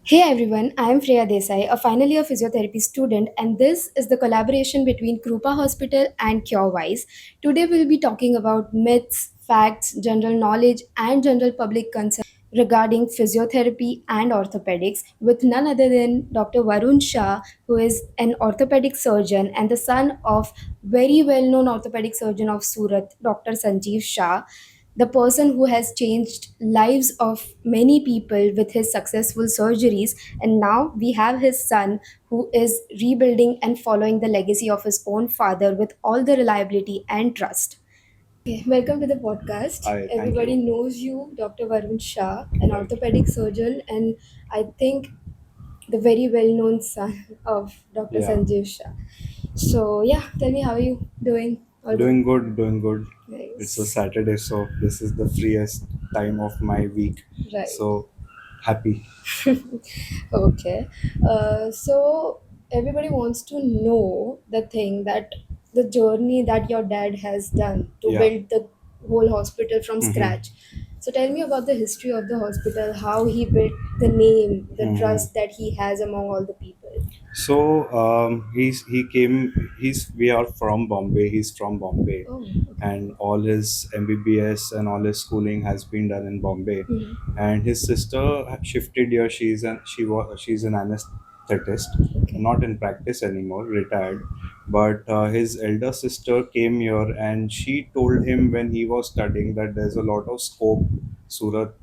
Hey everyone, I am Freya Desai, a final year physiotherapy student, and this is the collaboration between Krupa Hospital and CureWise. Today we'll be talking about myths, facts, general knowledge, and general public concern regarding physiotherapy and orthopedics with none other than Dr. Varun Shah, who is an orthopedic surgeon and the son of very well-known orthopedic surgeon of Surat, Dr. Sanjeev Shah, the person who has changed lives of many people with his successful surgeries. And now we have his son who is rebuilding and following the legacy of his own father with all the reliability and trust. Okay, welcome to the podcast. Hi, thank Everybody you. knows you, Dr. Varun Shah, an Right. orthopedic surgeon, and I think the very well known son of Dr. Yeah. Sanjeev Shah. So, yeah, tell me, how are you doing? All good? Doing good, doing good. It's a Nice. Saturday, so this is the freest time of my week. Right. So happy. Okay. So everybody wants to know the thing that the journey that your dad has done to Yeah. build the whole hospital from Mm-hmm. scratch. So tell me about the history of the hospital, how he built the name, the Mm-hmm. trust that he has among all the people. So he came. He's we are from Bombay. He's from Bombay, Oh, okay. and all his MBBS and all his schooling has been done in Bombay. Mhm. And his sister shifted here. She's an anesthetist, Okay. not in practice anymore, retired. But his elder sister came here, and she told him when he was studying that there's a lot of scope. Surat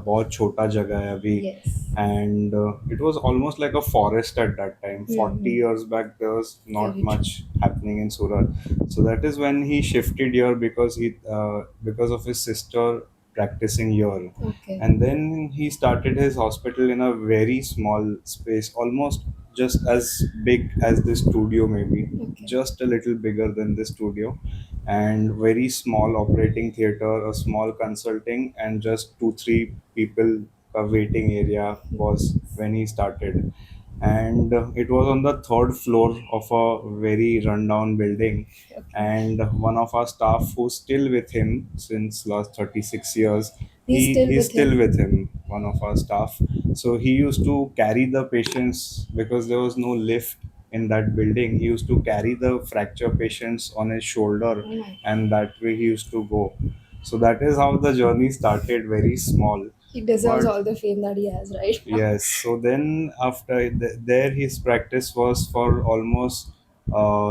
बहुत छोटा जगह है अभी, Yes. and it was almost like a forest at that time. 40 Mm-hmm. years back there was not Very true. much happening in Surat. So that is when he shifted here because of his sister practicing here. Okay. And then he started his hospital in a very small space, almost just as big as the studio, maybe Okay. just a little bigger than the studio, and very small operating theater, a small consulting, and just 2 3 people. A waiting area was when he started. And it was on the third floor of a very rundown building. Okay. And one of our staff who's still with him since last 36 years, He's still he's with still him. with him, one of our staff. So he used to carry the patients because there was no lift in that building. He used to carry the fracture patients on his shoulder, Oh my and God. that way he used to go. So that is how the journey started, very small. He deserves But all the fame that he has right now. yes, so then after there his practice was for almost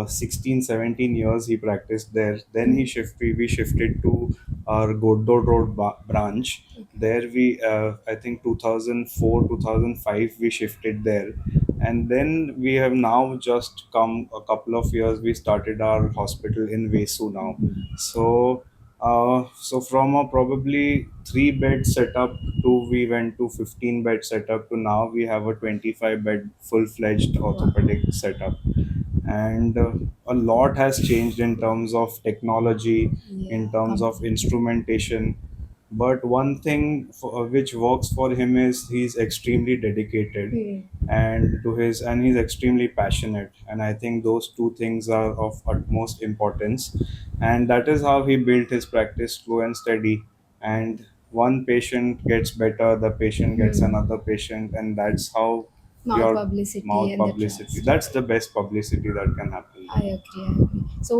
16 17 years he practiced there. Then we shifted to our Goddo Road branch. There we I think 2004 2005 we shifted there. And then we have now just come a couple of years, we started our hospital in Vesu now. So from a probably 3 bed setup to we went to 15 bed setup to now we have a 25 bed full fledged Wow. orthopedic setup. And a lot has changed in terms of technology, in Yeah, terms of completely. instrumentation. But one thing which works for him is he's extremely dedicated Hmm. and he's extremely passionate, and I think those two things are of utmost importance. And that is how he built his practice slow and steady. And one patient gets better, the patient gets Hmm. another patient, and that's how Mouth your publicity mouth and the publicity, trust. that's the best publicity that can happen. I agree. I agree. So,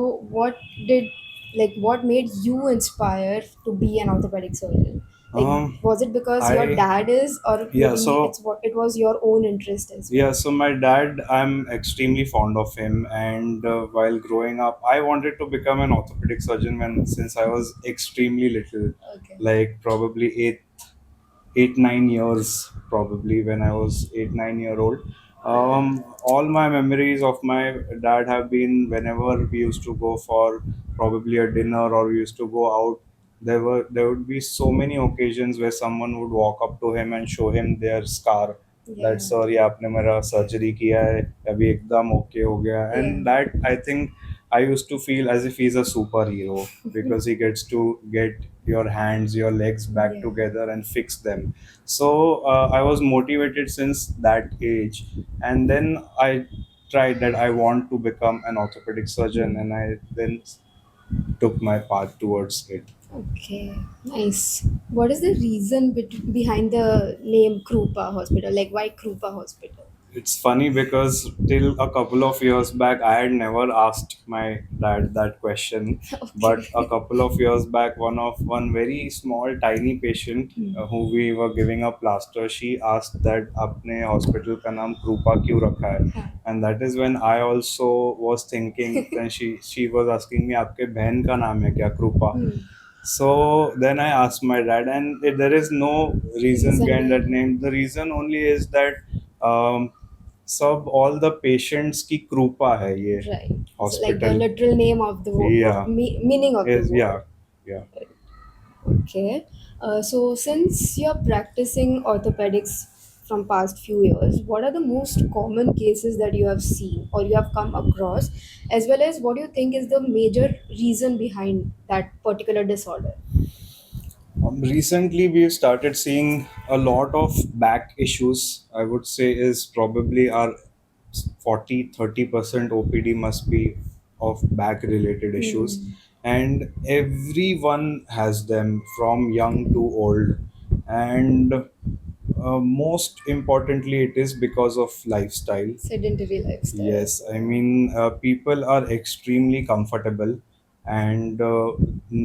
did what made you inspire to be an orthopedic surgeon? Like, um was it because your I dad is, or yeah maybe so it's what it was your own interest as well? Yeah, so my dad, I'm extremely fond of him, and while growing up, I wanted to become an orthopedic surgeon when since I was extremely little, Okay. like probably 8 9 years, probably when I was 8 9 year old. All my memories of my dad have been whenever we used to go for probably a dinner or we used to go out. There would be so many occasions where someone would walk up to him and show him their scar, that Yeah. Sir ये आपने मेरा surgery किया है, अभी एकदम okay हो गया. Yeah. And that, I think, I used to feel as if he's a superhero because he gets to get your hands, your legs back Yeah. together and fix them. So I was motivated since that age. And then I tried that I want to become an orthopedic surgeon, Hmm. and I then took my path towards it. Okay, nice. What is the reason behind the name Krupa Hospital? Like, why Krupa Hospital? It's funny because till a couple of years back, I had never asked my dad that question. But a Okay. couple of years back, one very small, tiny patient Hmm. who we were giving a plaster, she asked that आपने hospital का नाम Krupa क्यों रखा है? हाँ. And that is when I also was thinking. Then she was asking me आपके बहन का नाम है क्या Krupa? Hmm. So then I asked my dad, and there is no reason Reason behind that behind. name. The reason only is that सब all the patients की कृपा है ये Right. So, like the hospital. literal name of the Yeah, meaning of the is word. yeah. Okay. So since you're practicing orthopedics from past few years, what are the most common cases that you have seen or you have come across, as well as what do you think is the major reason behind that particular disorder? Recently, we've started seeing a lot of back issues. I would say is probably our 40-30% OPD must be of back related issues, Hmm. and everyone has them from young to old. And most importantly, it is because of lifestyle. Sedentary lifestyle. Yes, I mean, people are extremely comfortable, and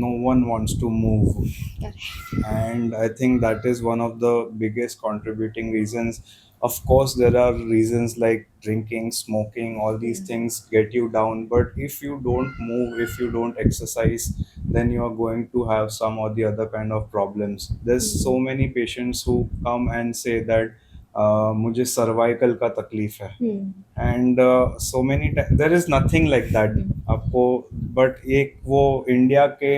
no one wants to move. Correct. And I think that is one of the biggest contributing reasons. Of course, there are reasons like drinking, smoking, all these Hmm. things get you down. But if you don't move, if you don't exercise, then you are going to have some or the other kind of problems. There's so Hmm. many patients who come and say that मुझे cervical का तकलीफ है, Hmm. And so many there is nothing like that Hmm. आपको. But एक वो India के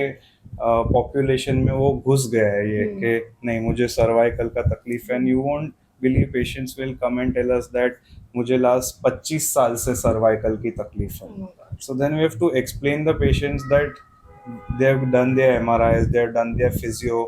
population में वो घुस गया है ये Hmm. कि नहीं मुझे सर्वाइकल का तकलीफ है. And you won't believe patients will come and tell us that मुझे लास्ट 25 साल से सर्वाइकल की तकलीफ है. Oh my God. So then we have to explain the patients that they have done their MRIs, they have done their physio,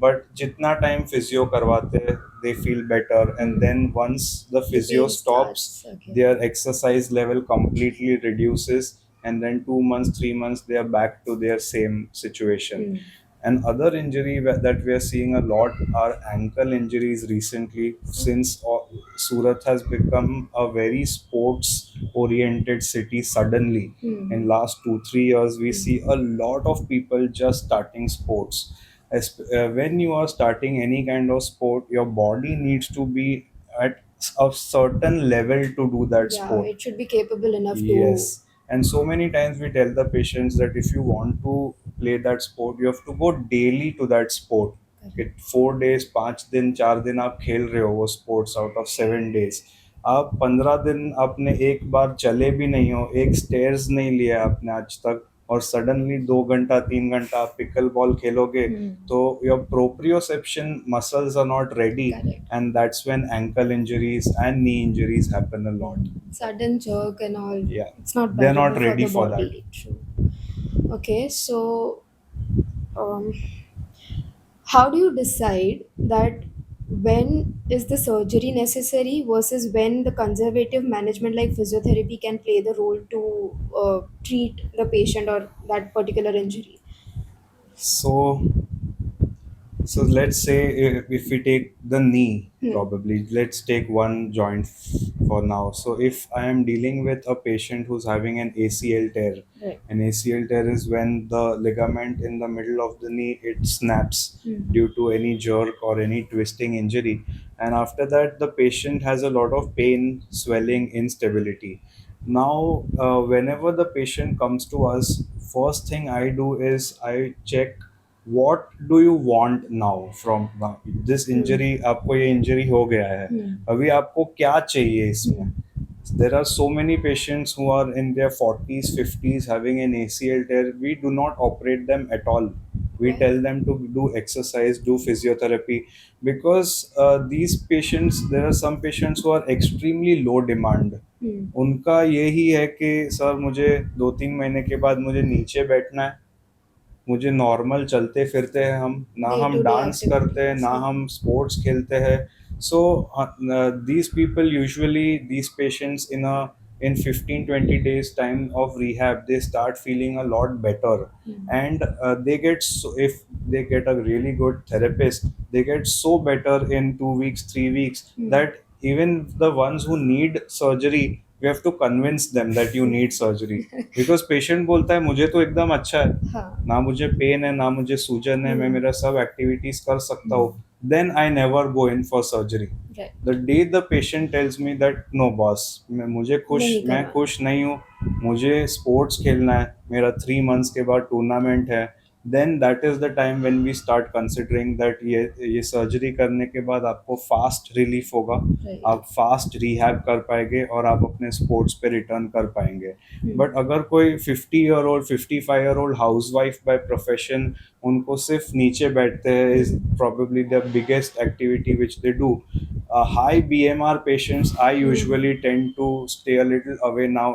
but जितना time physio करवाते they feel better, and Hmm. then once the The physio pain stops, starts again. their exercise level completely reduces, and then 2 months, 3 months they are back to their same situation. Hmm. And other injury that we are seeing a lot are ankle injuries recently, since Surat has become a very sports oriented city suddenly. In Hmm. last 2-3 years, we Hmm. see a lot of people just starting sports. When you are starting any kind of sport, your body needs to be at a certain level to do that Yeah, sport. it should be capable enough to. Yes, and so many times we tell the patients that if you want to play that sport, you have to go daily to that sport. कि 4 days, 5 दिन, 4 दिन आप खेल रहे हो वो sports out of 7 days. आप 15 दिन आपने एक बार चले भी नहीं हो, एक स्टेयर्स नहीं लिया आपने आज तक, और सडनली 2 घंटा 3 घंटा आप पिकल बॉल खेलोगे, Hmm. तो your proprioception muscles are not ready, Correct. and that's when ankle injuries and knee injuries happen a lot. Sudden jerk and all, Yeah, it's not they're not bearable for ready the for that. body. True. Okay, so um, how do you decide that when is the surgery necessary versus when the conservative management like physiotherapy can play the role to treat the patient or that particular injury? So So let's say if we take the knee, Hmm. probably let's take one joint for now. So if I am dealing with a patient who's having an ACL tear, Right. an ACL tear is when the ligament in the middle of the knee it snaps Hmm. due to any jerk or any twisting injury, and after that the patient has a lot of pain, swelling, instability. Now, whenever the patient comes to us, first thing I do is I check what do you want now from this Hmm. injury. आपको ये injury हो गया है, Hmm. अभी आपको क्या चाहिए इसमें. Hmm. There are so many patients who are in their 40s 50s having an ACL tear. We do not operate them at all. We Why? tell them to do exercise, do physiotherapy, because these patients, there are some patients who are extremely low demand. Hmm. उनका यही है कि sir मुझे 2-3 महीने के बाद मुझे नीचे बैठना है, मुझे नॉर्मल चलते फिरते हैं, हम ना Day हम to day डांस करते हैं activities. ना Hmm. हम स्पोर्ट्स खेलते हैं. So these people usually, these patients in a in 15-20 days time of rehab they start feeling a lot better. And they get so, if they get a really good therapist, they get so better in 2 weeks, 3 weeks, that even the ones who need surgery, we have to convince them that you need surgery. Because patient बोलता है मुझे तो एकदम अच्छा है, हाँ. ना मुझे पेन है ना मुझे सूजन है, मैं मेरा सब एक्टिविटीज कर सकता हूँ, then I never go in for surgery. Right. The day the patient tells me that no boss, नहीं मैं करवाना. खुश नहीं हूँ, मुझे स्पोर्ट्स खेलना है, मेरा 3 मंथ्स के बाद टूर्नामेंट है, then that is the time when we start considering that ये सर्जरी करने के बाद आपको फास्ट रिलीफ होगा, Right. आप फास्ट रिहैब कर पाएंगे और आप अपने स्पोर्ट्स पे रिटर्न कर पाएंगे. Hmm. बट अगर कोई 50 year old 55 year old house wife by profession, उनको सिर्फ नीचे बैठते हैं is probably the biggest activity which they do. High BMR patients, I usually tend to stay a little away now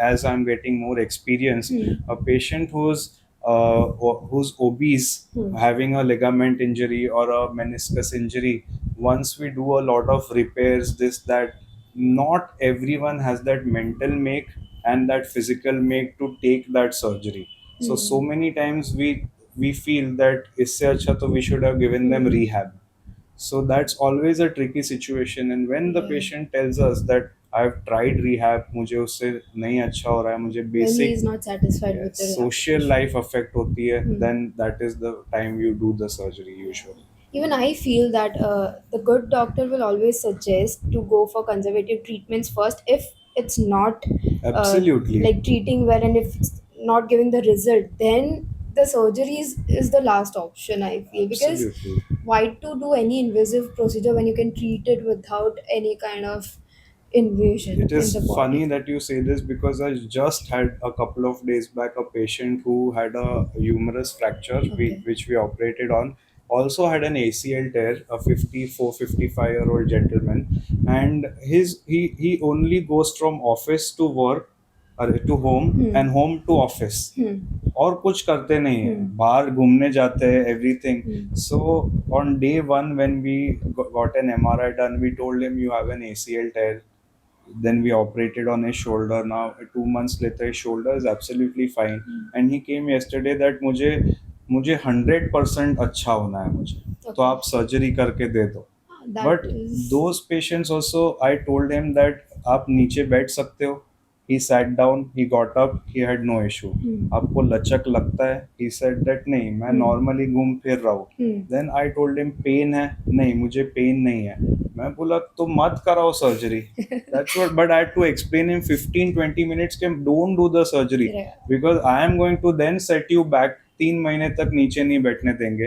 as I'm getting more experience. A patient who's obese, having a ligament injury or a meniscus injury, once we do a lot of repairs, this that, not everyone has that mental make and that physical make to take that surgery. So many times we feel that isse acha to we should have given them rehab. So that's always a tricky situation. And when the Yeah. patient tells us that I've tried rehab, मुझे उससे नहीं अच्छा हो रहा है, मुझे When he basic is not satisfied with the social rehabilitation. life affect होती है, then that is the time you do the surgery usually. Even I feel that the good doctor will always suggest to go for conservative treatments first if it's not Absolutely. like treating well, and if it's not giving the result, then the surgery is the last option, I feel. Because Absolutely. why to do any invasive procedure when you can treat it without any kind of invasion It in is the funny body? that you say this because I just had a couple of days back a patient who had a humerus fracture, Okay. which we operated on. Also had an ACL tear, a 54, 55-year-old gentleman, and he only goes from office to work, or to home, and home to office. और कुछ करते नहीं है, बाहर घूमने जाते हैं, everything. So on day one when we got an MRI done, we told him you have an ACL tear. Then we operated on his shoulder. Now 2 months later his shoulder is absolutely fine. And he came yesterday that मुझे मुझे 100% अच्छा होना है, मुझे तो आप surgery करके दे दो. That but is those patients also, I told him that आप नीचे बैठ सकते हो. He sat down, he got up, he had no issue. आपको लचक लगता है? He said that नहीं, मैं नॉर्मली घूम फिर रहा हूँ. Then I told him pain है? नहीं, मुझे पेन नहीं है. मैं बोला तो मत कराओ surgery. That's what, but I had to explain him 15-20 minutes कि don't do the surgery Yeah. because I am going to then set you back. 3 महीने तक नीचे नहीं बैठने देंगे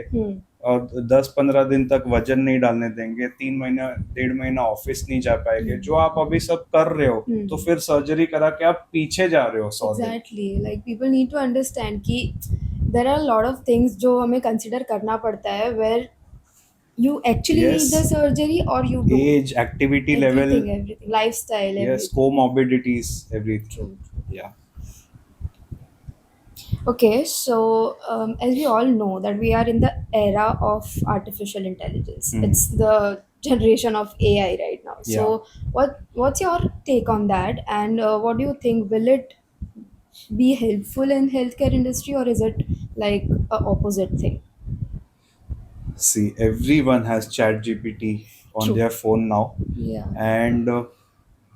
और 10-15 दिन तक वजन नहीं डालने देंगे, 3 महीना 1.5 महीना ऑफिस नहीं जा पाएंगे, जो आप अभी सब कर रहे हो, तो फिर सर्जरी करा के आप पीछे जा रहे हो 100 दिन. exactly, like people need to understand कि there are a lot of things जो हमें consider करना पड़ता है where you actually Yes. need the surgery or you don't. Age, activity level, Everything, lifestyle, yes, everything. comorbidities, everything. True. Yeah. Okay, so as we all know that we are in the era of artificial intelligence. It's the generation of AI right now. So what's your take on that, and what do you think? Will it be helpful in healthcare industry, or is it like a opposite thing? See, everyone has ChatGPT on True. their phone now, Yeah. and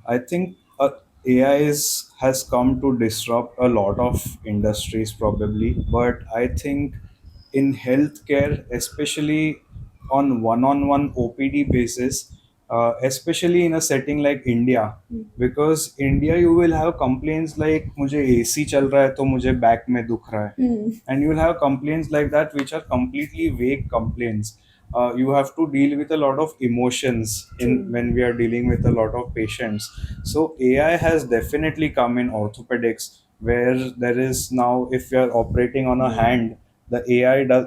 I think AI has come to disrupt a lot of industries probably, but I think in healthcare, especially on one-on-one OPD basis, especially in a setting like India, because India you will have complaints like मुझे AC चल रहा है तो मुझे back में दुख रहा है, and you will have complaints like that which are completely vague complaints. You have to deal with a lot of emotions in when we are dealing with a lot of patients. So AI has definitely come in orthopedics where there is now, if we are operating on a hand, the AI does,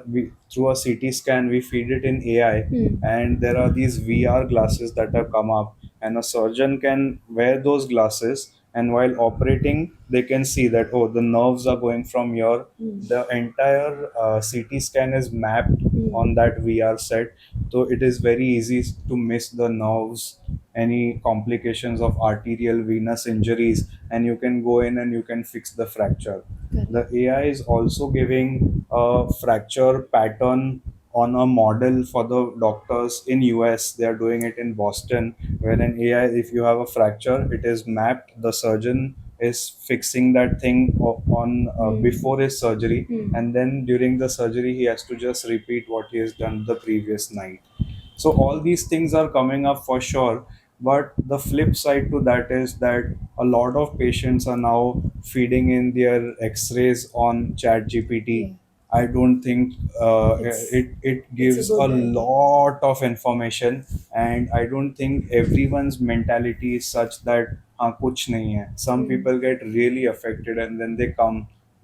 through a CT scan we feed it in AI, and there are these VR glasses that have come up, and a surgeon can wear those glasses and while operating they can see that, oh, the nerves are going from here. The entire CT scan is mapped on that VR set, so it is very easy to miss the nerves, any complications of arterial venous injuries, and you can go in and you can fix the fracture. The Correct. AI is also giving a fracture pattern on a model for the doctors in US. They are doing it in Boston, where an AI, if you have a fracture, it is mapped. The surgeon is fixing that thing on before his surgery, and then during the surgery he has to just repeat what he has done the previous night. So all these things are coming up for sure, but the flip side to that is that a lot of patients are now feeding in their x-rays on chat Yeah. gpt. I don't think It's it it's a gives a good idea. lot of information, and I don't think everyone's mentality is such that हाँ कुछ नहीं है. Some Hmm. people get really affected and then they come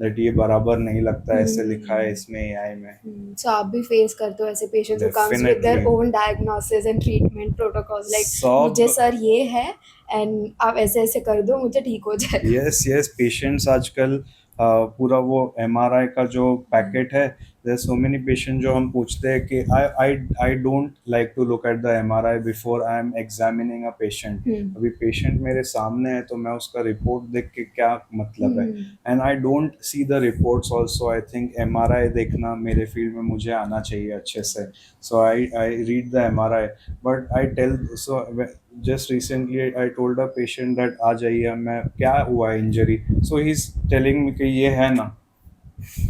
that ये बराबर नहीं लगता, ऐसे लिखा है Hmm. इसमें AI में. So आप भी फेस करते हो ऐसे patients who comes with their Definitely. own diagnosis and treatment protocols like मुझे सब. सर ये है and आप ऐसे ऐसे कर दो मुझे ठीक हो जाएगा. यस यस, पेशेंट्स आजकल पूरा वो एमआरआई का जो पैकेट है, देयर सो मेनी पेशेंट जो हम पूछते हैं कि I I I don't like to look at the MRI before I am examining a patient. Hmm. अभी पेशेंट मेरे सामने है तो मैं उसका रिपोर्ट देख के क्या मतलब है. Hmm. And I don't see the reports also. I think MRI देखना मेरे फील्ड में मुझे आना चाहिए अच्छे से. So I read the MRI, but I tell. So just recently I told a patient that आ जाइए, मैं क्या हुआ है injury. So he is telling me कि ये है ना,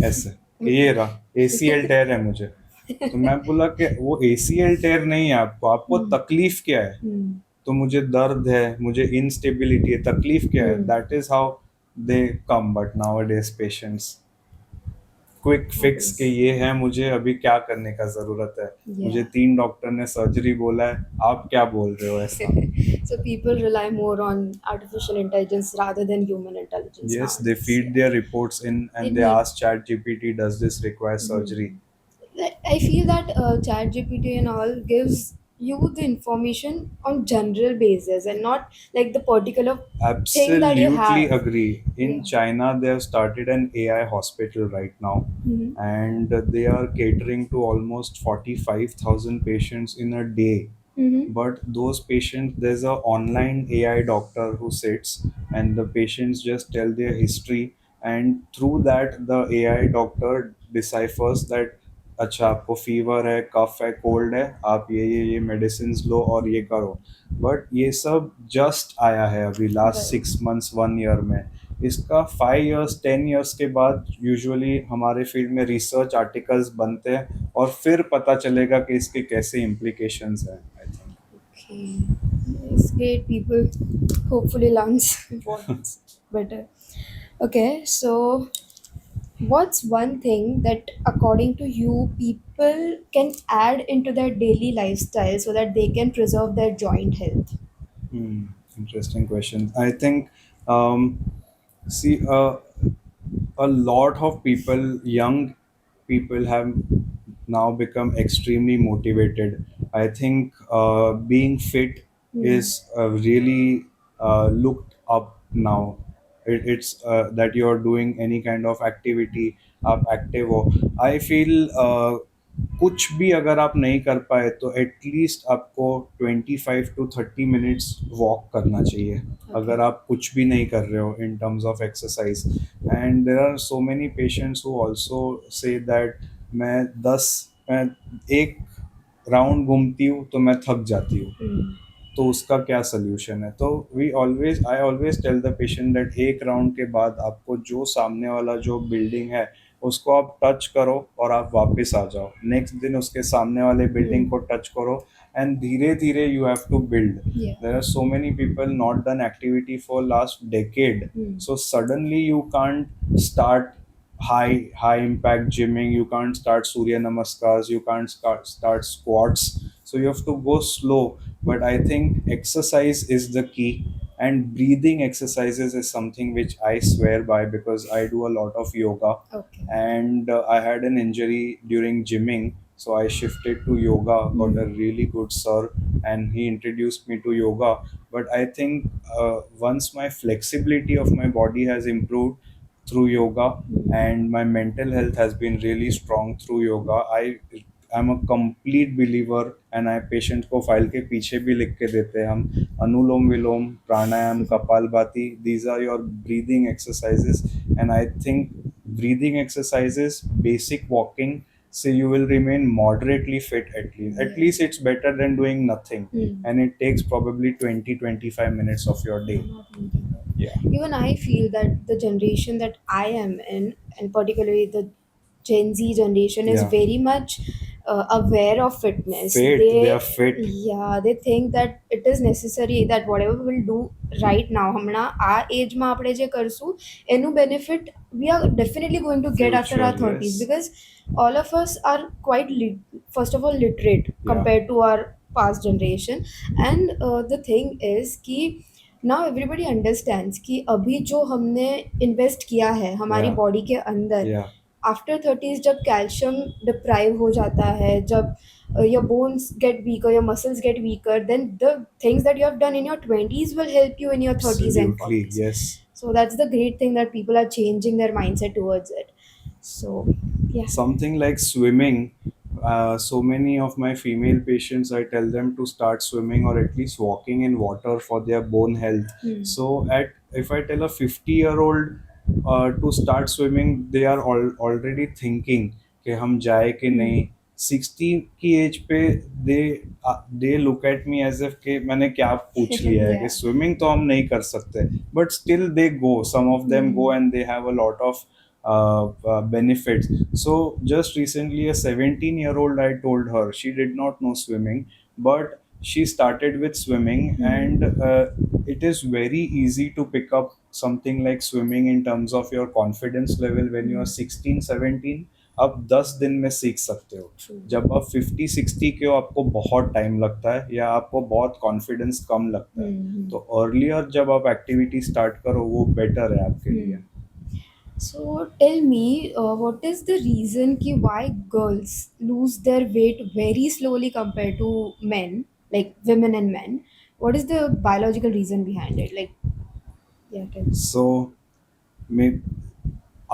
ऐसे कि ये रहा ACL टेयर है मुझे. तो मैं बोला कि वो ACL टेयर नहीं है आपको, आपको Hmm. तकलीफ क्या है. Hmm. तो मुझे दर्द है, मुझे इंस्टेबिलिटी है, तकलीफ क्या है. Hmm. That is how they come. But now days patients quick That fix के is, ये है, मुझे अभी क्या करने का ज़रूरत है. मुझे yeah. 3 डॉक्टर ने सर्जरी बोला है, आप क्या बोल रहे हो ऐसा. So people rely more on artificial intelligence rather than human intelligence Yes, they nowadays. feed Yeah. their reports in They and they need. ask ChatGPT, does this require surgery? Hmm. I feel that ChatGPT and all gives you the information on general basis and not like the particular thing that you Absolutely have. agree. In Yeah. China, they have started an AI hospital right now, Mm-hmm. and they are catering to almost 45,000 patients in a day. Mm-hmm. But those patients, there's a online AI doctor who sits, and the patients just tell their history, and through that the AI doctor deciphers that अच्छा आपको fever है, कफ है, cold है, आप ये medicine लो और ये करो. बट ये सब जस्ट आया है अभी लास्ट Right. 6 मंथ्स 1 ईयर में. इसका 5 इयर्स 10 इयर्स के बाद यूजुअली हमारे फील्ड में रिसर्च आर्टिकल्स बनते हैं और फिर पता चलेगा कि इसके कैसे इम्प्लीकेशंस हैं, I think. Okay. It's great. People hopefully learns what's better. Okay. So what's one thing that according to you people can add into their daily lifestyle so that they can preserve their joint health? Hmm, interesting question. I think, see, a lot of people, young people, have now become extremely motivated. I think being fit Hmm. is really looked up now. It's that you're doing any kind of activity, आप active हो. I feel कुछ भी अगर आप नहीं कर पाए तो एटलीस्ट आपको 25 to 30 मिनट्स वॉक करना चाहिए. Okay. अगर आप कुछ भी नहीं कर रहे हो in terms of exercise. And there are so many patients who also say that मैं 1 राउंड घूमती हूँ तो मैं थक जाती हूँ. Hmm. तो उसका क्या सोल्यूशन है. तो we always I always tell the patient that 1 round के बाद आपको जो सामने वाला जो बिल्डिंग है उसको आप टच करो और आप वापस आ जाओ. नेक्स्ट दिन उसके सामने वाले बिल्डिंग को टच करो, एंड धीरे धीरे you have to build. Yeah. There are so many people not done activity for last decade. Hmm. So suddenly you can't start high impact gymming, you can't start surya namaskars, you can't start squats. So you have to go slow. But I think exercise is the key, and breathing exercises is something which I swear by because I do a lot of yoga. Okay. And I had an injury during gymming, So I shifted to yoga, got a Hmm. really good sir, and he introduced me to yoga. But I think once my flexibility of my body has improved through yoga, Hmm. and my mental health has been really strong through yoga, I'm a complete believer, and I patient को file के पीछे भी लिख के देते हैं हम, अनुलोम विलोम, प्राणायाम, kapalbhati, these are your breathing exercises. And I think breathing exercises, basic walking, so you will remain moderately fit. At least Yes. it's better than doing nothing, Hmm. and it takes probably 20-25 minutes of your day. Not thinking about. Yeah. Even I feel that the generation that I am in, and particularly the Gen Z generation, is Yeah. very much aware of fitness. They are They, fit. yeah, they think that it is necessary that whatever we'll do right now, હમણાં આ એજમાં આપણે જે કરશું એનું benefit we are definitely going to get after Future, our 30s, yes. because all of us are quite first of all literate Yeah. compared to our past generation. And the thing is कि now everybody understands कि अभी जो हमने invest किया है हमारी Yeah. Body के अंदर, Yeah. आफ्टर थर्टीज जब कैल्शियम डिप्राइव हो जाता है, जब your bones get weaker, your muscles get weaker, then the things that you have done in your twenties will help you in your 30s and Absolutely, 40s. yes. So that's the great thing, that people are changing their mindset towards it. So yeah. Something like swimming. So many of my female patients, I tell them to start swimming or at least walking in water for their bone health. Hmm. So, at if I tell a 50-year-old to start swimming, they are already thinking कि हम जाए कि Hmm. नहीं. 60 की age पे they look at me age if कि मैंने क्या पूछ लिया है कि Yeah. स्विमिंग तो हम नहीं कर सकते, but still they go, some of them go, Hmm. And they have a lot of benefits. So just recently, a 17-year-old, I told her she did not know swimming, but she started with swimming, and it is very easy to pick up something like swimming in terms of your confidence level when you are 16-17. आप 10 दिन में सीख सकते हो. True. जब आप 50-60 के हो, आपको बहुत टाइम लगता है या आपको बहुत कॉन्फिडेंस कम लगता है. Hmm. तो अर्लियर जब आप एक्टिविटी स्टार्ट करो, वो बेटर है आपके लिए. So tell me, what is the reason कि why girls lose their weight very slowly compared to men, like women and men? What is the biological reason behind it? Like, yeah, tell me. So, may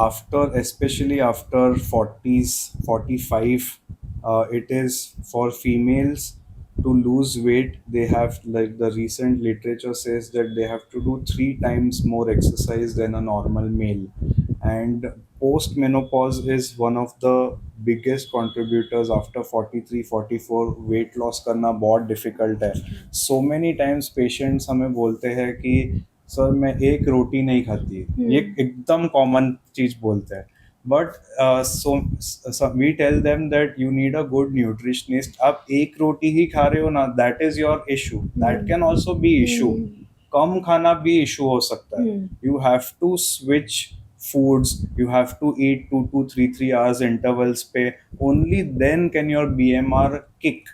after, especially after 40s 45, it is for females to lose weight, they have, like the recent literature says, that they have to do 3 times more exercise than a normal male. And post menopause is one of the biggest contributors. After 43 44, weight loss करना बहुत difficult है. So many times patients हमें बोलते हैं कि sir मैं एक रोटी नहीं खाती. ये एकदम कॉमन चीज बोलते हैं. But so we tell them that you need a good nutritionist. आप एक रोटी ही खा रहे हो ना, that is your issue, that can also be issue. Hmm. कम खाना भी इशू हो सकता है. Hmm. You have to switch foods, you have to eat 2 to 3 hours intervals पे. Only then can your BMR kick,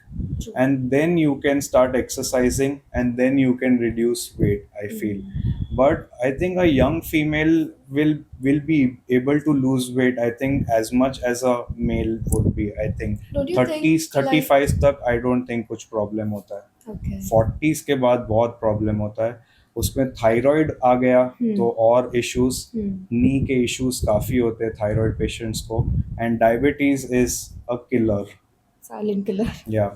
True. and then you can start exercising, and then you can reduce weight, I feel. But I think a young female will be able to lose weight, I think, as much as a male would be. I think Don't you 30s think like 35 तक I don't think कुछ problem होता है. okay? 40s के बाद बहुत problem होता है. उसमें थायराइड आ गया तो और इश्यूज, नी के इश्यूज काफ़ी होते हैं थायराइड पेशेंट्स को. And diabetes is a killer. Silent killer. या.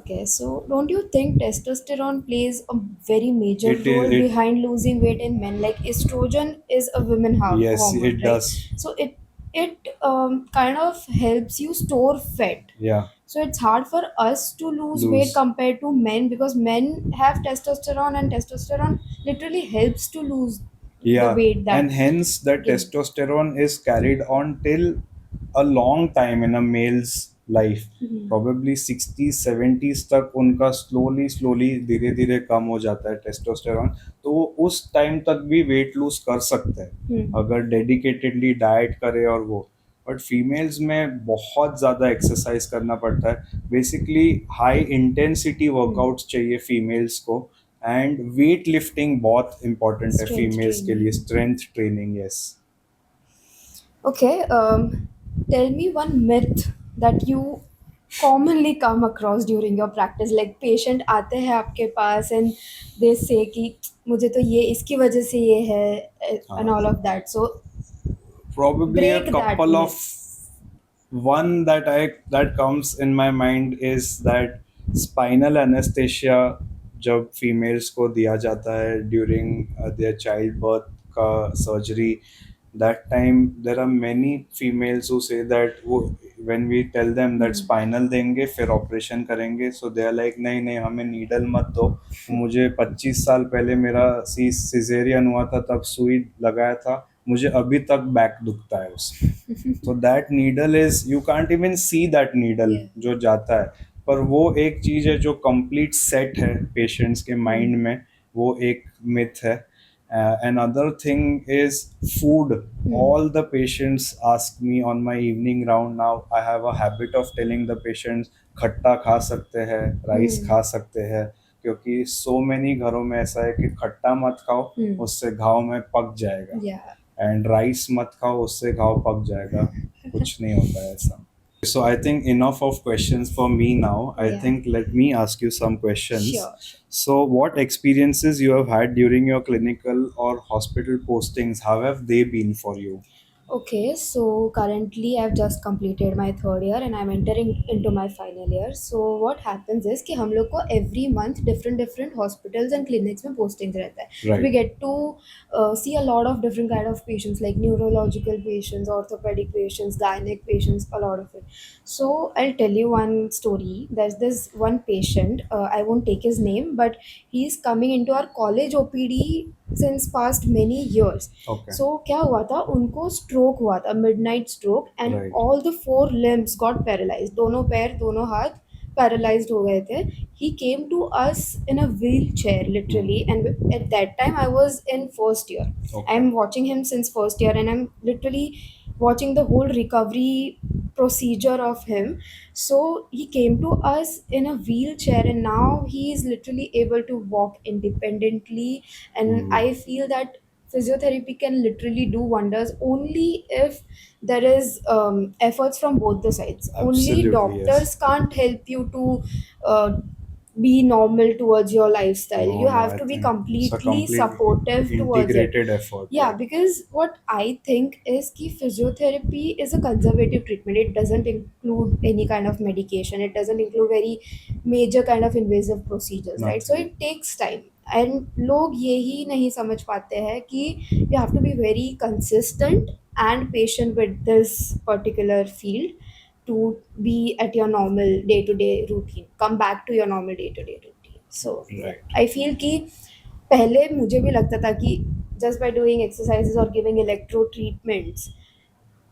Okay, so don't you think testosterone plays a very major It role is it. behind losing weight in men? Like estrogen is a women Yes, hormone, it right? does. So it kind of helps you store fat. Yeah. So it's hard for us to lose weight Lose. compared to men, because men have testosterone, and testosterone literally helps to lose the Yeah, weight and that hence the gain. testosterone is carried on till a long time in a male's life. Probably 60s 70s तक उनका slowly धीरे धीरे कम हो जाता है testosterone. तो वो उस टाइम तक भी वेट लूज कर सकते हैं अगर डेडिकेटेडली डाइट करे और वो. बट फीमेल्स में बहुत ज़्यादा एक्सरसाइज करना पड़ता है. बेसिकली हाई इंटेंसिटी वर्कआउट्स चाहिए फीमेल्स को. एंड वेट लिफ्टिंग बहुत इंपॉर्टेंट है Strength फीमेल्स के लिए. training. Strength training, yes. Okay, tell me one myth that you commonly come across during your practice, like patient आते हैं आपके पास and they say कि मुझे तो ये इसकी वजह से ये है and हाँ, all of that, so probably a break that couple of, myth. one that comes in my mind is that spinal anesthesia जब फीमेल्स को दिया जाता है ड्यूरिंग देयर चाइल्ड बर्थ का surgery, that time there are many females who say that वो when we tell them that spinal देंगे फिर operation करेंगे, so they are like नहीं नहीं हमें नीडल मत दो, मुझे 25 साल पहले मेरा सिजेरियन हुआ था तब सुई लगाया था, मुझे अभी तक बैक दुखता है उससे। तो that needle is, you can't even see that needle Yeah. जो जाता है, पर वो एक चीज है जो कंप्लीट सेट है पेशेंट्स के माइंड में, वो एक मिथ है। Another thing is food. All the patients ask me on my evening round now, I have a habit of telling the patients खट्टा खा सकते हैं, राइस खा सकते हैं, क्योंकि सो मैनी घरों में ऐसा है कि खट्टा मत खाओ, उससे घाव में पक जाएगा, Yeah. एंड राइस मत खाओ उससे घाव पक जाएगा, कुछ नहीं होता है ऐसा। So I think enough of questions for me now. I Yeah. think let me ask you some questions. Sure, sure. So what experiences you have had during your clinical or hospital postings? How have they been for you? Okay, so currently I've just completed my third year and I'm entering into my final year. So what happens is कि हम लोग को every month different hospitals and clinics में postings रहता है. So we Right. get to see a lot of different kind of patients, like neurological patients, orthopedic patients, gynec patients, a lot of it. So I'll tell you one story. There's this one patient. I won't take his name, but he's coming into our college OPD since past many years. Okay. So क्या हुआ था, उनको stroke हुआ था, midnight stroke, and Right. All the four limbs got paralysed, दोनों पैर दोनों हाथ पैरालाइज्ड हो गए थे. He came to us in a wheel chair literally, and at that time I was in first year. I Okay. Am watching him since first year and I'm literally watching the whole recovery procedure of him. So he came to us in a wheelchair and now he is literally able to walk independently. And I feel that physiotherapy can literally do wonders only if there is efforts from both the sides. Only Absolutely, yes. doctors can't help you to be normal towards your lifestyle. No, You no, have I to be think it's a completely complete supportive towards it. integrated effort. Yeah, Right. because what I think is ki physiotherapy is a conservative treatment. It doesn't include any kind of medication. It doesn't include very major kind of invasive procedures, right? So Nothing. it takes time. And लोग यही नहीं समझ पाते हैं कि you have to be very consistent and patient with this particular field to be at your normal day to day routine, come back to your normal day to day routine. So yeah, Right. I feel कि पहले मुझे भी लगता था कि just by doing exercises और giving electro treatments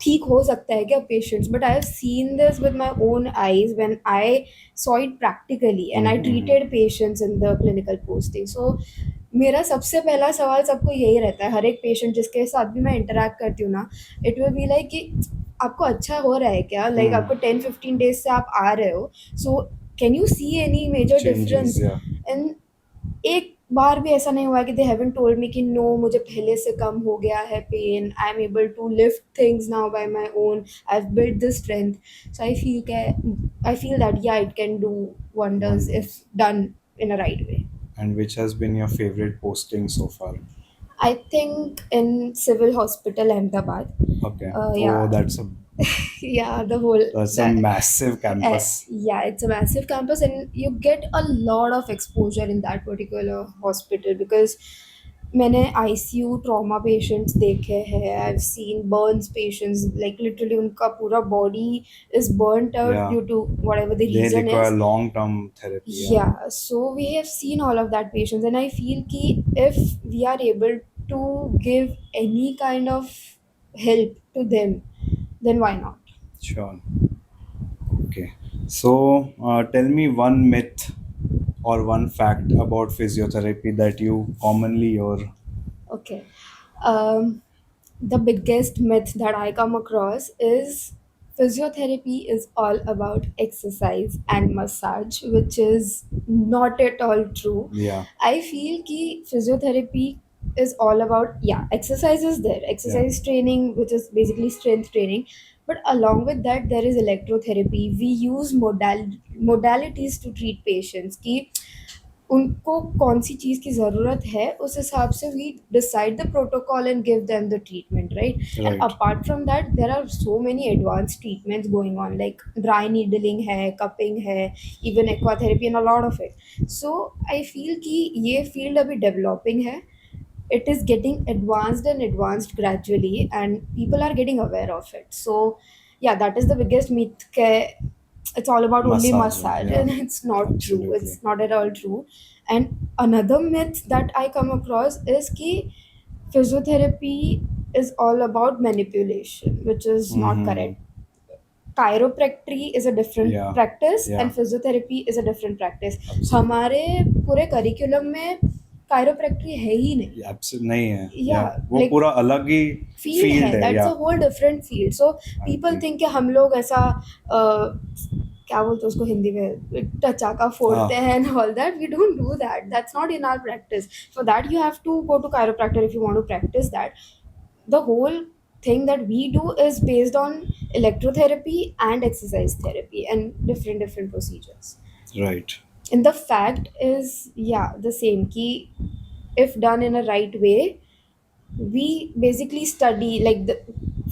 ठीक हो सकता है क्या patients, but I have seen this with my own eyes when I saw it practically and I treated patients in the clinical posting. So मेरा सबसे पहला सवाल सबको यही रहता है, हर एक पेशेंट जिसके साथ भी मैं इंटरेक्ट करती हूँ ना, इट विल बी लाइक कि आपको अच्छा हो रहा है क्या, लाइक आपको 10-15 डेज से आप आ रहे हो, so can you see any major Changes, difference. yeah. एंड एक बार भी ऐसा नहीं हुआ कि दे हैवंट टोल्ड मी कि नो मुझे पहले से कम हो गया है pain, I am able to lift things now by my own, I have built this strength. So I feel that yeah it can do wonders if Wonders. Done in a right way. And which has been your favorite posting so far? I think in civil hospital Ahmedabad. Okay. Yeah. Oh, Yeah, the whole that's a that massive campus. yeah, it's a massive campus and you get a lot of exposure in that particular hospital because मैंने ICU trauma patients देखे हैं, I've seen burns patients, like literally उनका पूरा body is burnt out Yeah. due to whatever the They reason require is. long-term therapy. Yeah, so we have seen all of that patients and I feel ki if we are able to give any kind of help to them, then why not? Sure. Okay. So, tell me one myth or one fact about physiotherapy that you commonly hear. Okay. Um, the biggest myth that I come across is physiotherapy is all about exercise and massage, which is not at all true. Yeah. I feel ki physiotherapy is all about, yeah, exercise is there, Yeah. exercise training, which is basically strength training, But along with that, there is electrotherapy. We use modalities to treat patients कि उनको कौन सी चीज़ की ज़रूरत है, उस हिसाब से we decide the protocol and give them the treatment, right? And Right. Apart from that there are so many advance treatments going on, like dry needling है, कपिंग है, even aquatherapy and a lot of it. So I feel कि ये field अभी developing है. It is getting advanced and advanced gradually, and people are getting aware of it. So yeah, that is the biggest myth it's all about only Massaging. massage, Yeah. and it's not true. Absolutely. It's not at all true. And another myth that I come across is ki physiotherapy is all about manipulation, which is not Mm-hmm. correct. Chiropractic is a different Yeah. practice Yeah. and physiotherapy is a different practice. Absolutely. हमारे पूरे curriculum में chiropractic है ही नहीं. नहीं है या Yeah, वो like पूरा अलग ही फील्ड फील्ड है, है दैट्स या a whole different field. So I people agree think कि हम लोग ऐसा क्या बोलते हैं उसको हिंदी में, टचाका फोड़ते हाँ हैं and all that. We don't do that. That's not in our practice. For that you have to go to chiropractor if you want to practice that. The whole thing that we do is based on electrotherapy and exercise therapy and different procedures. Right And the fact is, yeah, the same key. If done in a right way, we basically study like the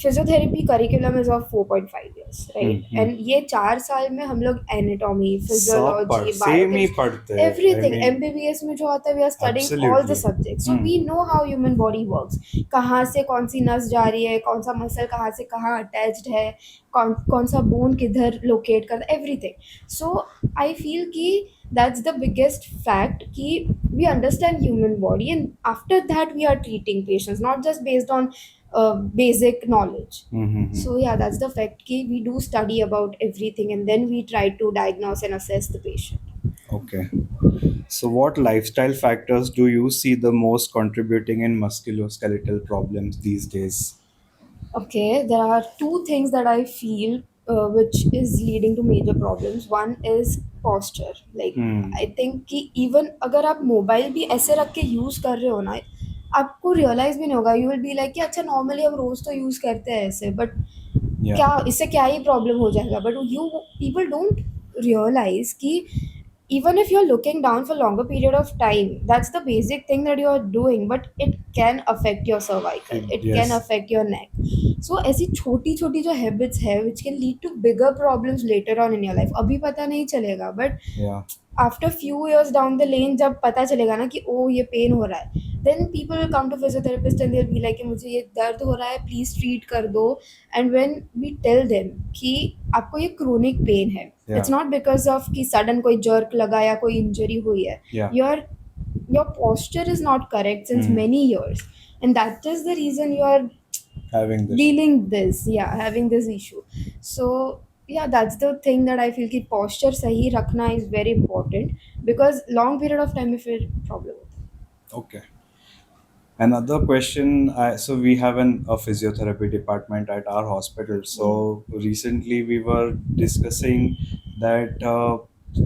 physiotherapy curriculum is of 4.5 years, right? Hmm And ये 4 साल में हम लोग anatomy, सब पढ़ physiology, same ही biochemistry, पढ़ते हैं आई everything. Mean MBBS में जो आता है, we are studying all the absolutely subjects, so we know how human body works. कहाँ से कौन सी नस जा रही है, कौन सा मसल कहाँ से कहाँ attached है, कौन कौन सा bone किधर locate करता है, everything. So I feel कि that's the biggest fact कि we understand human body, and after that we are treating patients not just based on basic knowledge. Hmm So yeah, that's the fact कि we do study about everything and then we try to diagnose and assess the patient. Okay so what lifestyle factors do you see the most contributing in musculoskeletal problems these days? Okay, there are two things that I feel which is leading to major problems. One is posture. Like Hmm. I think कि even अगर आप mobile भी ऐसे रख के use कर रहे हो ना, आपको रियलाइज़ भी नहीं होगा. यू विल बी लाइक कि अच्छा नॉर्मली हम रोज़ तो यूज़ करते हैं ऐसे, बट Yeah. क्या इससे क्या ही प्रॉब्लम हो जाएगा. But you people don't realize कि even if you're looking down for longer period of time, that's the basic thing that you're doing, but it can affect your cervical, it can Yes. affect your neck. So ऐसी छोटी छोटी जो habits है which can lead to bigger problems later on in your life, अभी पता नहीं चलेगा, but Yeah. After few years down the lane जब पता चलेगा ना कि ओ ये पेन हो रहा है, then people will come to physiotherapist and they will be like कि मुझे ये दर्द हो रहा है, प्लीज ट्रीट कर दो. And when we tell them कि आपको ये क्रोनिक पेन है, Yeah. It's not because of कि सडन कोई जर्क लगा या कोई इंजरी हुई है. Yeah. Your posture is not correct since Hmm. many years, and that is the reason you are Having this. dealing this, yeah, having this issue. So yeah, that's the thing that I feel कि posture सही रखना is very important, because long period of time में फिर problem होता है. Okay. Another question. So we have a physiotherapy department at our hospital. So recently we were discussing that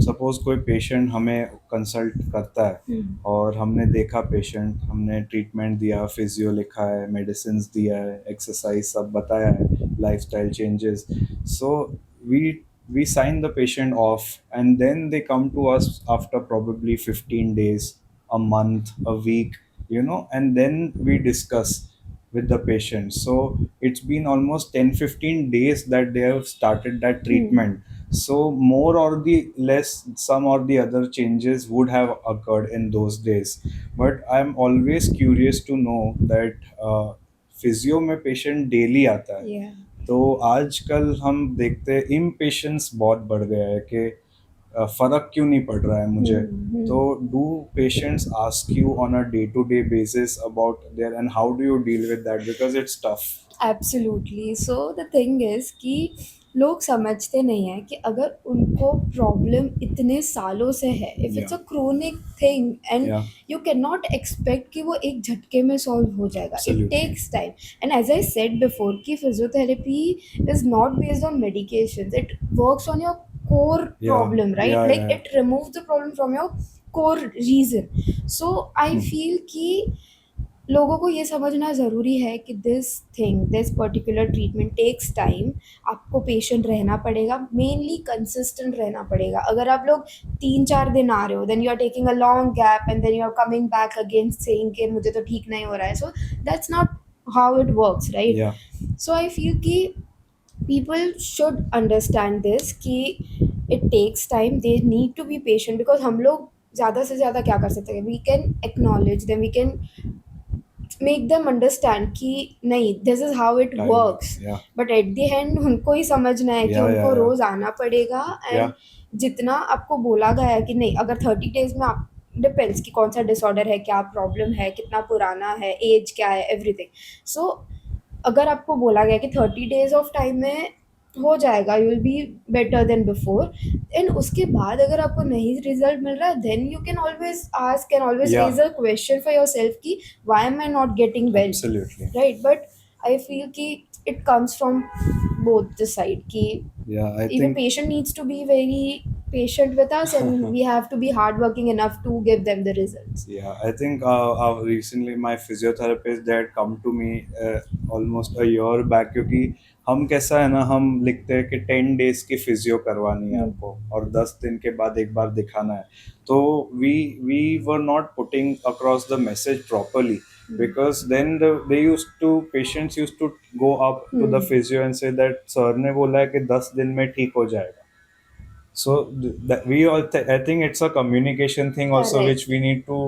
suppose कोई patient हमें consult करता है और हमने देखा patient, हमने treatment दिया, physio लिखा है, medicines दिया है, exercise सब बताया है, lifestyle changes. So we sign the patient off, and then they come to us after probably 15 days, a month, a week, and then we discuss with the patient. So it's been almost 10-15 days that they have started that treatment. So more or the less, some or the other changes would have occurred in those days. But I'm always curious to know that physio में patient daily आता है, Yeah. तो आजकल हम देखते हैं impatience बहुत बढ़ गया है कि फर्क क्यों नहीं पड़ रहा है मुझे. तो do patients ask you on a day to day basis about their, and how do you deal with that, because it's tough. Absolutely. So the thing is कि लोग समझते नहीं हैं कि अगर उनको प्रॉब्लम इतने सालों से है, if it's a Yeah. Chronic thing, and Yeah. You can not expect कि वो एक झटके में सॉल्व हो जाएगा. It Absolutely. Takes time. And as I said before कि physiotherapy is not based on medications, it works on your core Yeah. problem, right? Yeah, Like yeah. it removes the problem from your core reason. So I Hmm. feel कि लोगों को ये समझना ज़रूरी है कि this particular treatment takes time. आपको patient रहना पड़ेगा, मेनली कंसिस्टेंट रहना पड़ेगा। अगर आप लोग 3-4 दिन आ रहे हो, then you are taking a long gap and then you are coming back again saying कि मुझे तो ठीक नहीं हो रहा है, so that's not how it works, right? Yeah, so I feel कि people should understand this कि it takes time, they need to be patient, because हम लोग ज़्यादा से ज़्यादा क्या कर सकते हैं, we can acknowledge them, we can make them understand कि नहीं, this is how it time works, works. Yeah, but at the end उनको ही समझना है कि yeah, उनको yeah, yeah, रोज़ आना पड़ेगा। yeah. एंड जितना आपको बोला गया है कि नहीं, अगर 30 डेज में आप, डिपेंड्स कि कौन सा डिसऑर्डर है, क्या प्रॉब्लम है, कितना पुराना है, एज क्या है, एवरीथिंग। सो अगर आपको बोला गया कि 30 डेज ऑफ टाइम में हो जाएगा, you will be better than before, and उसके बाद अगर आपको नहीं रिजल्ट मिल रहा है, then you can always ask, can always Yeah, raise a question for yourself कि why am I not getting well, absolutely. Right? But I feel कि it comes from both the side कि Yeah, I even think. patient needs to be very patient with us, and we have to be hardworking enough to give them the results. Yeah, I think recently my physiotherapist they had come to me almost a year back क्योंकि हम कैसा है ना, हम लिखते हैं कि 10 days की फिजियो करवानी है Hmm. आपको और 10 दिन के बाद एक बार दिखाना है। तो we were not putting across the message properly because then they used to patients used to go up to the Hmm. physio and say that sir ने बोला है कि 10 दिन में ठीक हो जाएगा। So that we all I think it's a communication thing also which Correct. we need to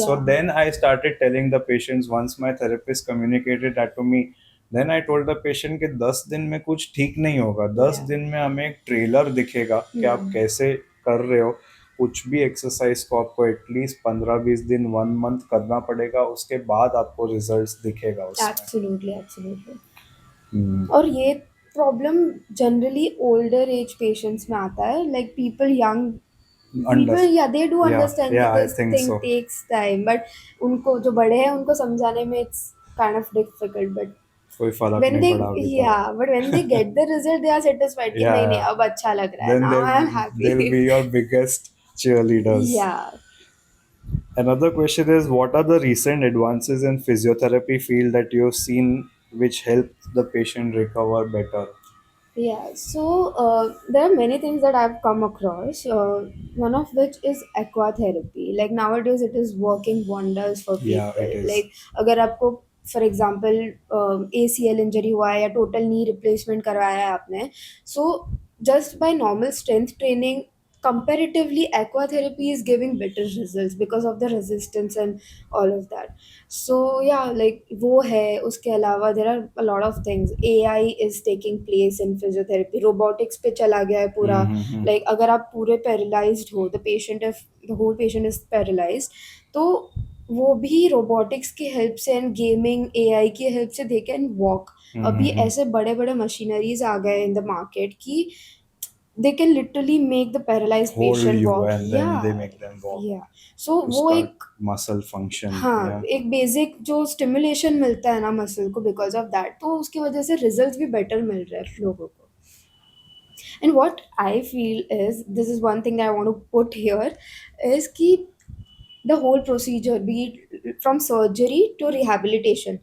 so Yeah. then I started telling the patients once my therapist communicated that to me, then I told the patient कि 10 दिन में कुछ ठीक नहीं होगा, दस Yeah. दिन में हमें एक ट्रेलर दिखेगा कि आप Hmm. कैसे कर रहे हो। कुछ भी एक्सरसाइज को आपको एटलीस्ट 15-20 दिन 1 मंथ करना पड़ेगा, उसके बाद आपको रिजल्ट्स दिखेगा उसमें। Absolutely, absolutely. हम्म, और ये problem generally older age patients में आता है, लाइक अंडर पीपल या दे डू या अंडरस्टैंड कि I this think thing so. Takes time, but उनको जो बड़े हैं उनको समझाने में it's kind of difficult, but कोई फर्क when नहीं they, पड़ा अभी तक। yeah, but when they get the result they are satisfied कि नहीं नहीं Yeah, अब अच्छा लग रहा है, then now I am they'll happy. be your biggest cheerleaders. Yeah. Another question is, what are the recent advances in physiotherapy field that you've seen which help the patient recover better? Yeah, so there are many things that I've come across. One of which is aquatherapy. Like nowadays, it is working wonders for Yeah, people. it is. Like अगर आपको for example ACL injury हुआ है या total knee replacement करवाया है आपने, so just by normal strength training, comparatively aquatherapy is giving better results because of the resistance and all of that. So yeah, like वो है, उसके अलावा there are a lot of things. AI is taking place in physiotherapy, robotics पे चला गया है पूरा। Mm-hmm. like अगर आप पूरे paralyzed हो, the patient, if the whole patient is paralyzed, तो वो भी रोबोटिक्स की हेल्प से एंड गेमिंग AI की हेल्प से दे कैन वॉक। अभी Mm-hmm. ऐसे बड़े बड़े मशीनरीज आ गए इन द मार्केट की they can literally make the paralyzed Hold patient you walk. and then they Yeah. make them walk Yeah. So to वो start एक, muscle function. हाँ, Yeah. एक बेसिक जो स्टिमुलेशन मिलता है ना मसल को बिकॉज ऑफ दैट, तो उसकी वजह से रिजल्ट्स भी बेटर मिल रहे हैं लोगों को। And what I feel is, this is one thing I want to put here, is कि the whole procedure be from surgery to rehabilitation,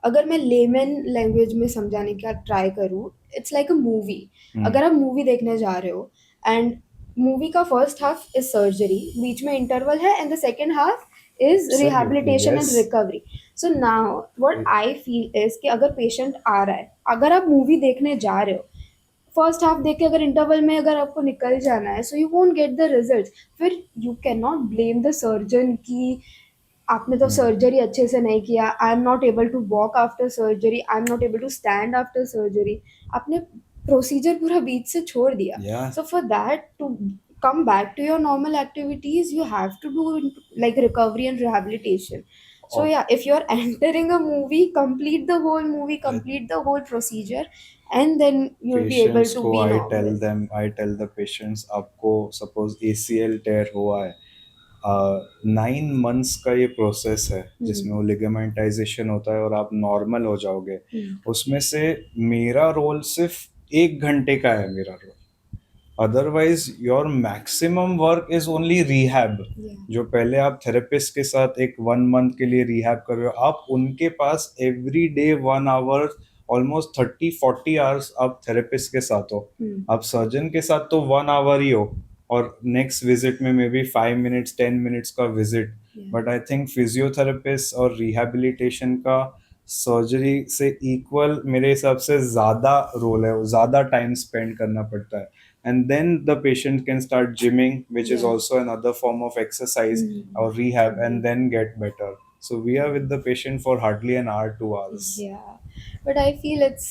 अगर मैं लेमन लैंग्वेज में समझाने का ट्राई करूँ, it's like a movie. Mm. अगर आप movie देखने जा रहे हो एंड मूवी का फर्स्ट हाफ इज सर्जरी, बीच में इंटरवल है, and the second half is Absolutely, rehabilitation and yes. Recovery. So now what I feel is कि अगर पेशेंट आ रहा है, अगर आप मूवी देखने जा रहे हो, फर्स्ट हाफ देख के अगर इंटरवल में अगर आपको निकल जाना है, so you won't get the result. फिर you can not blame the surgeon कि आपने तो Mm. सर्जरी अच्छे से नहीं किया, I am not able to walk after surgery, I am not able to stand after surgery, आपने प्रोसीजर पूरा बीच से छोड़ दिया। Yeah. So for that to come back to your normal activities, you have to do like recovery and rehabilitation. So Oh, yeah, if you're entering a movie, complete the whole movie, I complete the whole procedure, and then you'll be able patients to को be I normal. Tell I tell the patients आपको suppose ACL tear हुआ है, 9 months का ये process है Hmm. जिसमें वो लिगामेंटाइजेशन होता है और आप नॉर्मल हो जाओगे। Hmm. उसमें से मेरा रोल सिर्फ 1 घंटे का है, मेरा role otherwise your maximum work is only rehab. Yeah. जो पहले आप थेरेपिस्ट के साथ एक 1 मंथ के लिए रिहैब कर रहे हो, आप उनके पास every day 1 hour, almost 30-40 hours आप थेरेपिस्ट के साथ हो। Hmm. आप सर्जन के साथ तो 1 आवर ही हो, और नेक्स्ट विजिट में मे बी 5 मिनट्स 10 मिनट्स का visit. Yeah. But I think physiotherapist और रिहैबिलिटेशन का सर्जरी से इक्वल मेरे हिसाब से ज़्यादा रोल है, ज़्यादा टाइम स्पेंड करना पड़ता है। And then the patient can start gymming, which is Yeah. also another form of exercise Mm. or rehab, Agree. and then get better. So we are with the patient for hardly an hour, 2 hours. Yeah, but I feel it's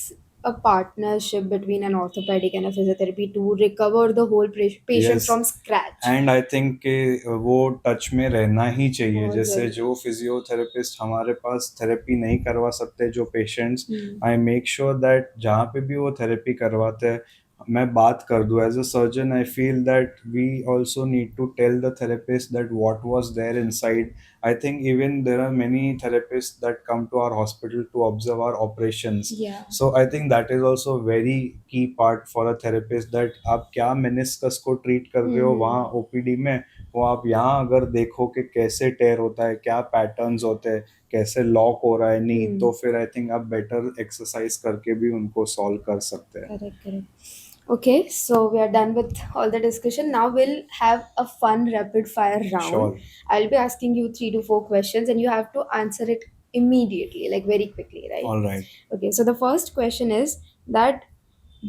a partnership between an orthopedic and a physiotherapy to recover the whole patient Yes, from scratch. And I think कि वो touch में रहना ही चाहिए। बहुत जैसे जरूरी. जो physiotherapist हमारे पास थेरेपी नहीं करवा सकते जो patients, Hmm. I make sure that जहाँ पे भी वो थेरेपी करवाते हैं मैं बात कर दूँ। As a surgeon I feel that we also need to tell the therapist that what was there inside. I think even there are many therapist that come to our hospital to observe our operations. Yeah. So I think that is also very key part for a therapist, that आप क्या meniscus को treat कर रहे हो वहाँ OPD में, वो आप यहाँ अगर देखो कि कैसे टेयर होता है, क्या पैटर्न्स होते हैं, कैसे लॉक हो रहा है नी, तो फिर आई थिंक आप बेटर एक्सरसाइज करके भी उनको सॉल्व कर सकते हैं। Correct, correct. Okay, so we are done with all the discussion. Now we'll have a fun rapid fire round. Sure. I'll be asking you 3 to 4 questions and you have to answer it immediately, like very quickly, right? All right. Okay, so the first question is that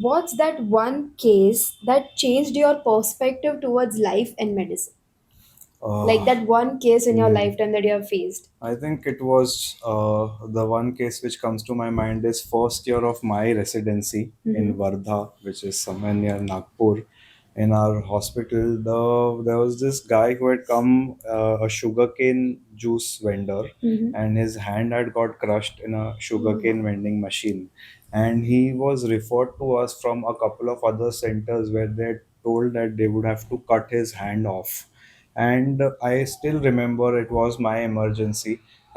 what's that one case that changed your perspective towards life and medicine? Like that one case in your lifetime that you have faced. I think it was the one case which comes to my mind is first year of my residency in Wardha, which is somewhere near Nagpur. In our hospital, there was this guy who had come, a sugarcane juice vendor, and his hand had got crushed in a sugarcane vending machine. And he was referred to us from a couple of other centers where they had told that they would have to cut his hand off. And I still remember it was my emergency,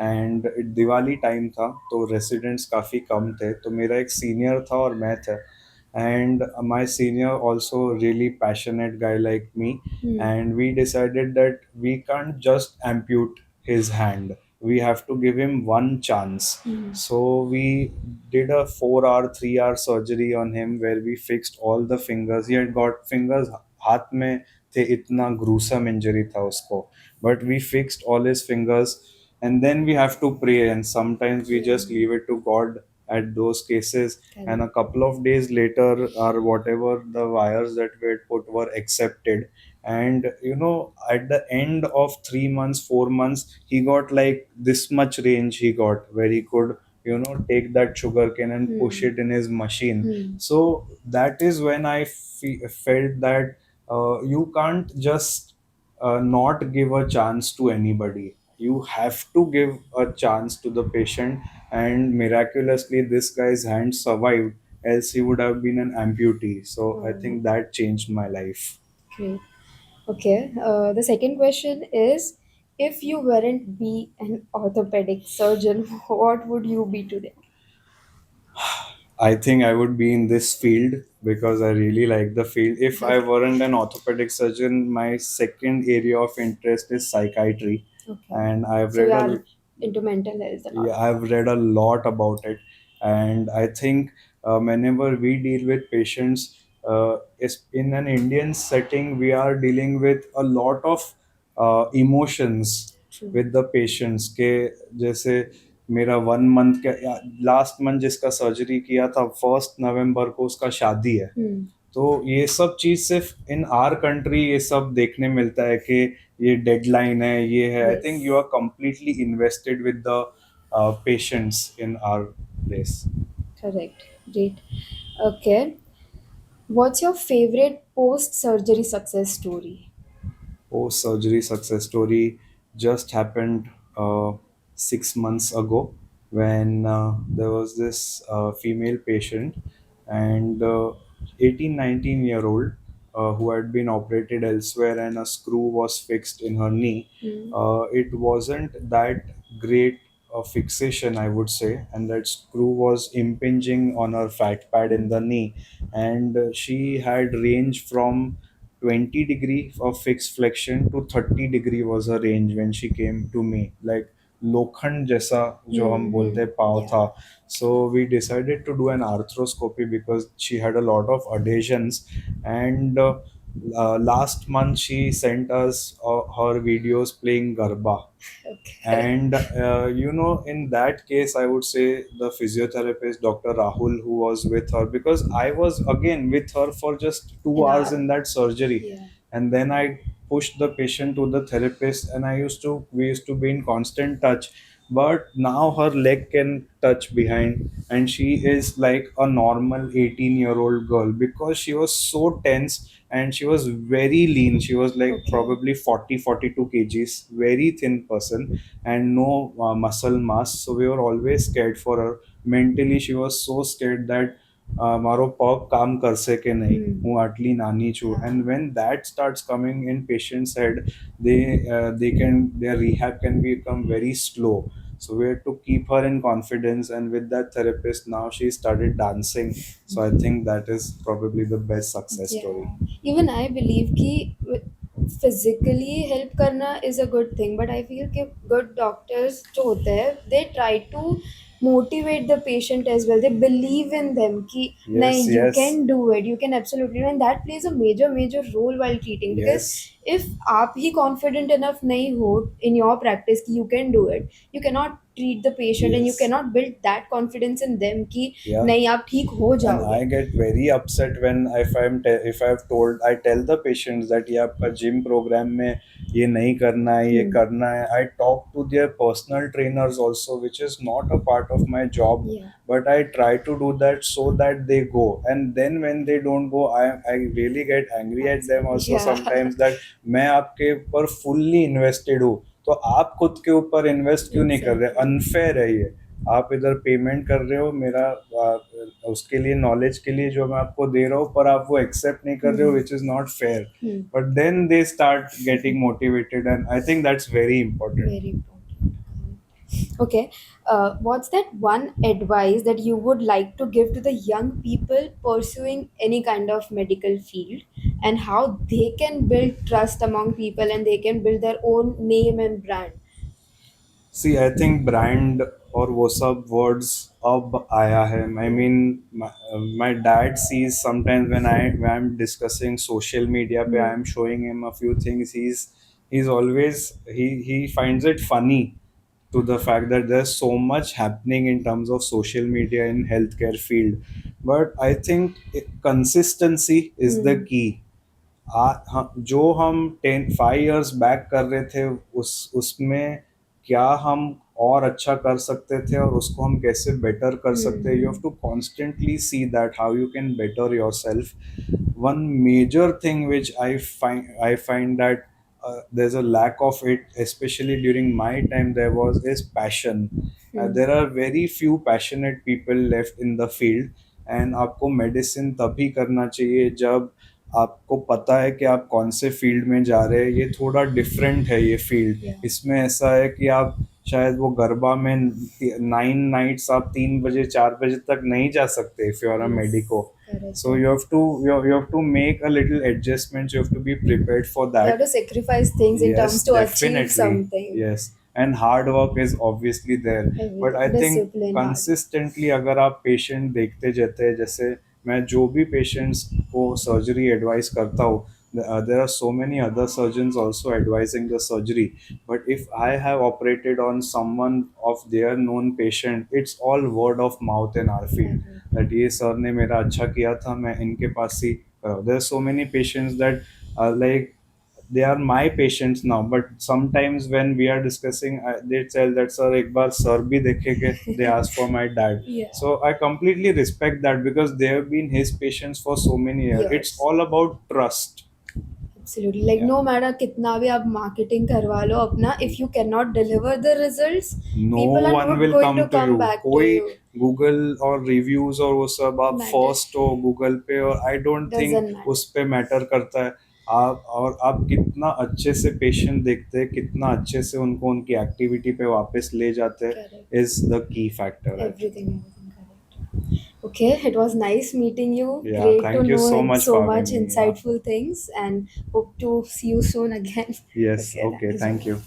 and Diwali time था तो residents काफ़ी कम थे, तो मेरा एक senior था और मैं था, and my senior also really passionate guy like me, and we decided that we can't just amputate his hand, we have to give him one chance. So we did a 4 hour 3 hour surgery on him where we fixed all the fingers. He had got fingers हाथ में थे, इतना gruesome injury था उसको, but we fixed all his fingers. And then we have to pray, and sometimes we just leave it to God at those cases. And a couple of days later, or whatever the wires that we had put were accepted. And at the end of 3 months 4 months, he got like this much range he got, where he could take that sugarcane and push it in his machine. So that is when I felt that you can't just not give a chance to anybody. You have to give a chance to the patient, and miraculously, this guy's hand survived, else he would have been an amputee. So I think that changed my life. Great. Okay. The second question is if you weren't be an orthopedic surgeon, what would you be today? I think I would be in this field because I really like the field. If I weren't an orthopedic surgeon, my second area of interest is psychiatry, Okay. and I've So you read are a into mental health a lot. yeah, I've read a lot about it, and I think whenever we deal with patients, is in an Indian setting, we are dealing with a lot of emotions True. with the patients. के जैसे मेरा 1 month का last month जिसका surgery किया था, 1 नवंबर को उसका शादी है। तो ये सब चीज सिर्फ इन आर कंट्री ये सब देखने मिलता है कि ये डेडलाइन है, ये है। I think you are completely invested with the patients in our place. Correct. Great. Okay. What's your favorite post surgery success story? Post surgery success story just happened 6 months ago, when there was this female patient, and 18 19 year old who had been operated elsewhere, and a screw was fixed in her knee. It wasn't that great a fixation, I would say, and that screw was impinging on her fat pad in the knee, and she had range from 20 degree of fixed flexion to 30 degree was her range when she came to me, like लोखंड जैसा जो हम बोलते हैं पाँव Yeah. था. So we decided to do an arthroscopy because she had a lot of adhesions, and last month she sent us her videos playing garba. Okay. And in that case, I would say the physiotherapist, Dr. Rahul, who was with her, because I was again with her for just two In hours our, in that surgery. yeah. And then I pushed the patient to the therapist, and we used to be in constant touch. But now her leg can touch behind, and she is like a normal 18-year-old girl because she was so tense and she was very lean. She was like Okay. probably 40, 42 kgs, very thin person, and no muscle mass. So we were always scared for her. Mentally, she was so scared that મારો પગ કામ કરશે કે નહીં, હું આટલી નાની છું. And when that starts coming in patient's head, their rehab can become very slow. So we had to keep her in confidence, and with that therapist now she started dancing. So I think that is probably the best success story. Yeah, even I believe कि physically help करना is a good thing, but I feel कि good doctors जो होते हैं they try to motivate the patient as well. They believe in them कि नहीं, Yes, you yes, can do it, you can absolutely do it, and that plays a major role while treating. Because yes, if आप ही confident enough नहीं हो in your practice कि you can do it, you cannot treat the patient and you yes. cannot build that confidence in them कि Yeah. नहीं आप ठीक हो And जाओगे. I get very upset when if I've told, I tell the patients that ये आपका gym programme में ये नहीं करना है, ये करना है. I talk to their personal trainers also, which is not a part of my job, Yeah. but I try to do that so that they go. And then when they don't go, I really get angry at them also Yeah. sometimes, that मैं आपके ऊपर fully invested हूँ, तो आप खुद के ऊपर invest क्यों नहीं कर रहे? Exactly. अनफेयर है ये. आप इधर पेमेंट कर रहे हो मेरा उसके लिए, नॉलेज के लिए जो मैं आपको दे रहा हूँ, पर आप वो एक्सेप्ट नहीं कर रहे हो, which is not fair. But then they start getting motivated, and I think that's very important. Very important. Okay, what's that one advice that you would like to give to the young people pursuing any kind of medical field, and how they can build trust among people and they can build their own name and brand? See I think brand और वो सब words अब आया है. I mean my dad sees sometimes when I am discussing social media पे, I am showing him a few things, he's always he finds it funny to the fact that there's so much happening in terms of social media in healthcare field. But I think consistency is the key. जो हम 10 5 years back कर रहे थे, उसमें क्या हम और अच्छा कर सकते थे और उसको हम कैसे बेटर कर सकते हैं. You have to constantly see that how you can better yourself. One major thing which I find that there's a lack of it, especially during my time, is passion. There are very few passionate people left in the field, and आपको medicine तभी करना चाहिए जब आपको पता है कि आप कौन से फील्ड में जा रहे हैं. ये थोड़ा डिफरेंट है ये फील्ड. Yeah. इसमें ऐसा है कि आप शायद वो गरबा में 9 nights आप 3 बजे 4 बजे तक नहीं जा सकते if you are a Yes, medico. correct. So you have to make a little adjustments. You have to be prepared for You that. have to sacrifice things in terms Yes, to achieve definitely. something. Yes, and hard work is obviously there. But I think Discipline, hard. consistently अगर आप patient देखते जाते हैं, जैसे मैं जो भी patients को सर्जरी एडवाइस करता हूँ, there are so many other surgeons also advising the surgery. But if I have operated on someone of their known patient, it's all word of mouth in our field. That ये sir ने मेरा अच्छा किया था, मैं इनके पास ही. There are so many patients that like they are my patients now, but sometimes when we are discussing, they tell that sir एक बार sir भी देखेंगे. They ask for my dad. Yeah. So I completely respect that because they have been his patients for so many years. Years. It's all about trust. Absolutely. Like Yeah. no matter कितना भी आप marketing करवा लो अपना, if you cannot deliver the results, No people are one not will going come to to come you. back to कोई you. Google और reviews और वो सब आप Matter. first हो Google पे, और I don't Doesn't think matter. उस पे मैटर करता है. आप और आप कितना अच्छे से पेशेंट देखते हैं, कितना अच्छे से उनको उनकी एक्टिविटी पे वापस ले जाते हैं, Correct. Is the key factor actually. Everything correct. Okay, it was nice meeting you. Yeah, Great to thank you know so and much so for much having me. Yeah. insightful things, and hope to see you soon again. Yes, Okay, okay, thank you so thank much. you.